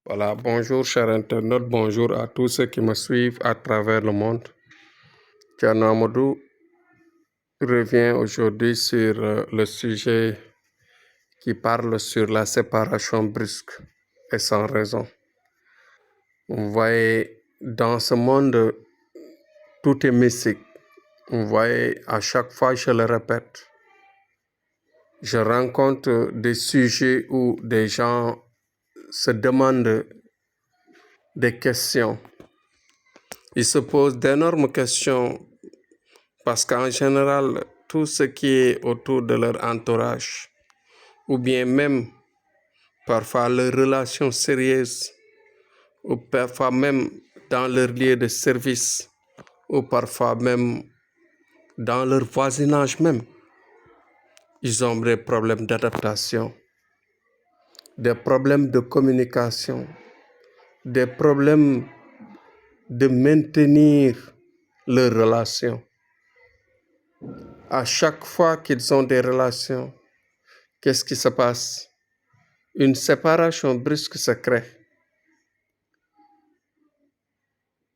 Voilà, bonjour chers internautes, bonjour à tous ceux qui me suivent à travers le monde. Thierno Amadou revient aujourd'hui sur le sujet qui parle sur la séparation brusque et sans raison. Vous voyez, dans ce monde, tout est mystique. Vous voyez, à chaque fois, je le répète, je rencontre des sujets où des gens se demandent des questions. Ils se posent d'énormes questions parce qu'en général, tout ce qui est autour de leur entourage, ou bien même parfois leurs relations sérieuses, ou parfois même dans leur lieu de service, ou parfois même dans leur voisinage même, ils ont des problèmes d'adaptation, des problèmes de communication, des problèmes de maintenir leurs relations. À chaque fois qu'ils ont des relations, qu'est-ce qui se passe? Une séparation brusque se crée.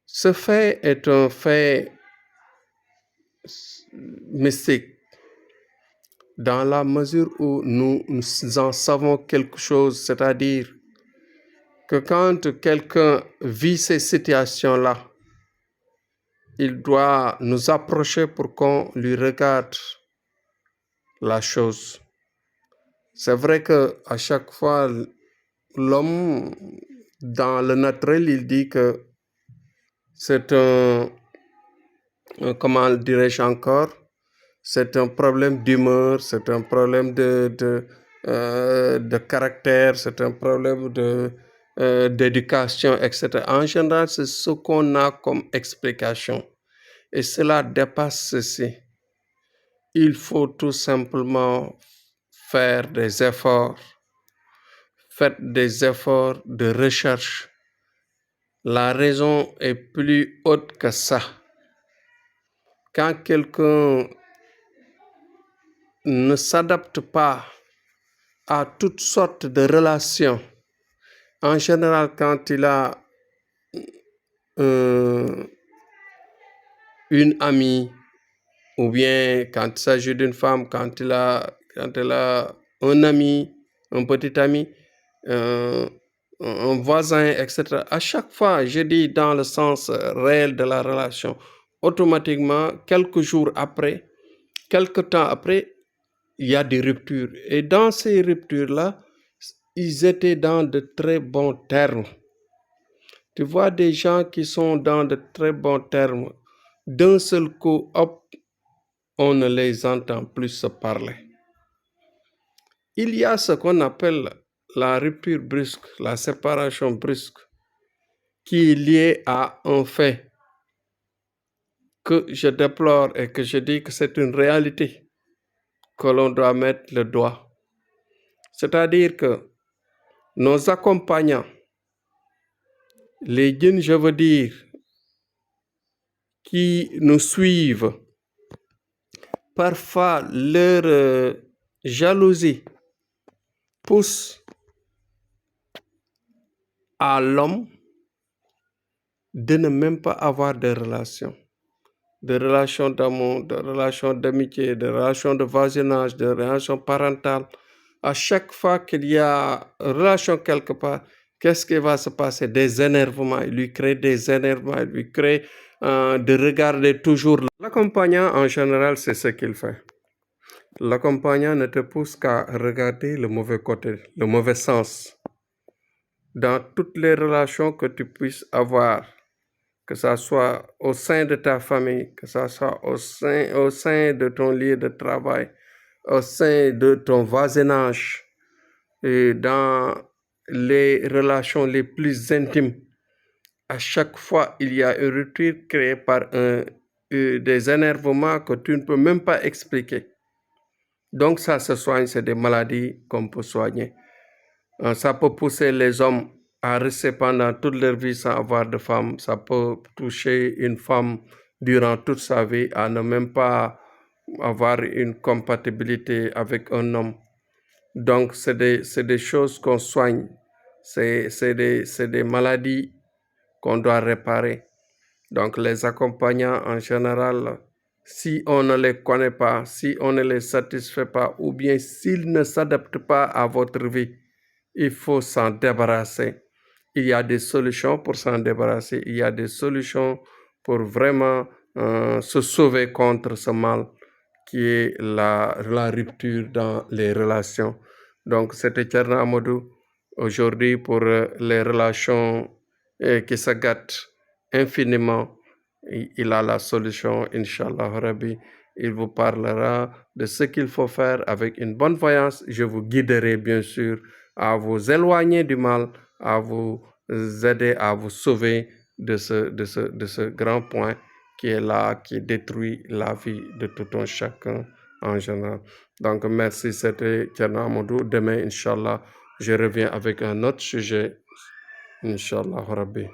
Ce fait est un fait mystique dans la mesure où nous en savons quelque chose, c'est-à-dire que quand quelqu'un vit ces situations-là, il doit nous approcher pour qu'on lui regarde la chose. C'est vrai que à chaque fois, l'homme, dans le naturel, il dit que c'est comment dirais-je encore, c'est un problème d'humeur, c'est un problème de caractère, c'est un problème d'éducation, etc. En général, c'est ce qu'on a comme explication. Et cela dépasse ceci. Il faut tout simplement faire des efforts. Faites des efforts de recherche. La raison est plus haute que ça. Quand quelqu'un ne s'adapte pas à toutes sortes de relations, en général, quand il a une amie, ou bien quand il s'agit d'une femme, quand elle a un ami, un petit ami, un voisin, etc. À chaque fois, je dis dans le sens réel de la relation, automatiquement, quelques jours après, quelques temps après, il y a des ruptures. Et dans ces ruptures-là, ils étaient dans de très bons termes. Tu vois des gens qui sont dans de très bons termes. D'un seul coup, hop, on ne les entend plus se parler. Il y a ce qu'on appelle la rupture brusque, la séparation brusque, qui est liée à un fait que je déplore et que je dis que c'est une réalité que l'on doit mettre le doigt. C'est-à-dire que nos accompagnants, les djinns, je veux dire, qui nous suivent, parfois leur jalousie pousse à l'homme de ne même pas avoir de relations d'amour, de relations d'amitié, de relations de voisinage, de relations parentales. À chaque fois qu'il y a une relation quelque part, qu'est-ce qui va se passer? Des énervements. Il lui crée des énervements, il lui crée de regarder toujours. L'accompagnant, en général, c'est ce qu'il fait. L'accompagnant ne te pousse qu'à regarder le mauvais côté, le mauvais sens. Dans toutes les relations que tu puisses avoir, que ça soit au sein de ta famille, que ça soit au sein de ton lieu de travail, au sein de ton voisinage, et dans les relations les plus intimes, à chaque fois, il y a une rupture créée par des énervements que tu ne peux même pas expliquer. Donc ça se soigne, c'est des maladies qu'on peut soigner. Ça peut pousser les hommes à rester pendant toute leur vie sans avoir de femme. Ça peut toucher une femme durant toute sa vie à ne même pas avoir une compatibilité avec un homme. Donc, c'est des choses qu'on soigne c'est des maladies qu'on doit réparer. Donc les accompagnants en général, si on ne les connaît pas, si on ne les satisfait pas, ou bien s'ils ne s'adaptent pas à votre vie, il faut s'en débarrasser. Il y a des solutions pour s'en débarrasser. Il y a des solutions pour vraiment se sauver contre ce mal qui est la rupture dans les relations. Donc, c'était Thierno Amadou aujourd'hui pour les relations qui se gâtent infiniment. Il a la solution, Inch'Allah Rabbi. Il vous parlera de ce qu'il faut faire avec une bonne voyance. Je vous guiderai bien sûr à vous éloigner du mal, à vous aider à vous sauver de ce grand point qui est là, qui détruit la vie de tout un chacun en général. Donc, merci, c'était Thierno Amadou. Demain, Inch'Allah, je reviens avec un autre sujet, Inch'Allah Rabbi.